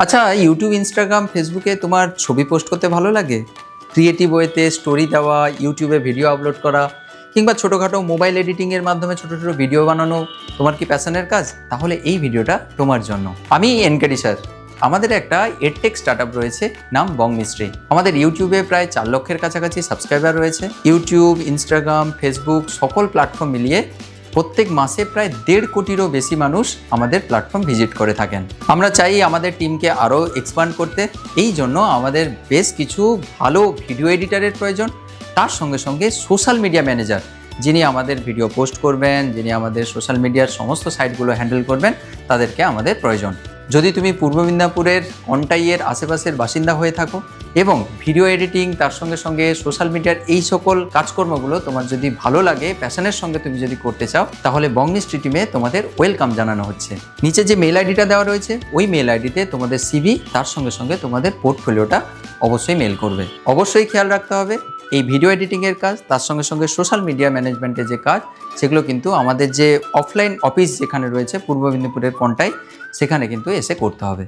আচ্ছা, YouTube, Instagram, ফেসবুকে তোমার ছবি পোস্ট করতে ভালো লাগে? ক্রিয়েটিভ ওয়েতে স্টোরি দেওয়া, ইউটিউবে ভিডিও আপলোড করা কিংবা ছোটোখাটো মোবাইল এডিটিংয়ের মাধ্যমে ছোটো ছোটো ভিডিও বানানো তোমার কি প্যাশনের কাজ? তাহলে এই ভিডিওটা তোমার জন্য। আমি এনকেডি স্যার। আমাদের একটা এডটেক স্টার্টআপ রয়েছে, নাম বং মিস্ট্রি। আমাদের ইউটিউবে প্রায় 4 লক্ষের কাছাকাছি সাবস্ক্রাইবার রয়েছে। ইউটিউব, ইনস্টাগ্রাম, ফেসবুক সকল প্ল্যাটফর্ম মিলিয়ে প্রত্যেক মাসে প্রায় 1.5 কোটিরও বেশি মানুষ আমাদের প্ল্যাটফর্ম ভিজিট করে থাকেন। আমরা চাই আমাদের টিমকে আরও এক্সপ্যান্ড করতে। এই জন্য আমাদের বেশ কিছু ভালো ভিডিও এডিটারের প্রয়োজন, তার সঙ্গে সঙ্গে সোশ্যাল মিডিয়া ম্যানেজার, যিনি আমাদের ভিডিও পোস্ট করবেন, যিনি আমাদের সোশ্যাল মিডিয়ার সমস্ত সাইটগুলো হ্যান্ডেল করবেন, তাদেরকে আমাদের প্রয়োজন। যদি তুমি পূর্ব মেদিনীপুরের কন্টাইয়ের আশেপাশের বাসিন্দা হয়ে থাকো এবং ভিডিও এডিটিং তার সঙ্গে সঙ্গে সোশ্যাল মিডিয়ার এই সকল কাজকর্মগুলো তোমার যদি ভালো লাগে, প্যাশনের সঙ্গে তুমি যদি করতে চাও, তাহলে বং মিস্ট্রি টিমে তোমাদের ওয়েলকাম জানানো হচ্ছে। নিচে যে মেল আইডিটা দেওয়া রয়েছে, ওই মেল আইডিতে তোমাদের সিভি তার সঙ্গে সঙ্গে তোমাদের পোর্টফোলিওটা অবশ্যই মেল করবে। অবশ্যই খেয়াল রাখতে হবে, এই ভিডিও এডিটিংয়ের কাজ তার সঙ্গে সঙ্গে সোশ্যাল মিডিয়া ম্যানেজমেন্টের যে কাজ, সেগুলো কিন্তু আমাদের যে অফলাইন অফিস যেখানে রয়েছে পূর্ব মেদিনীপুরের কন্টাই, সেখানে কিন্তু এসে করতে হবে।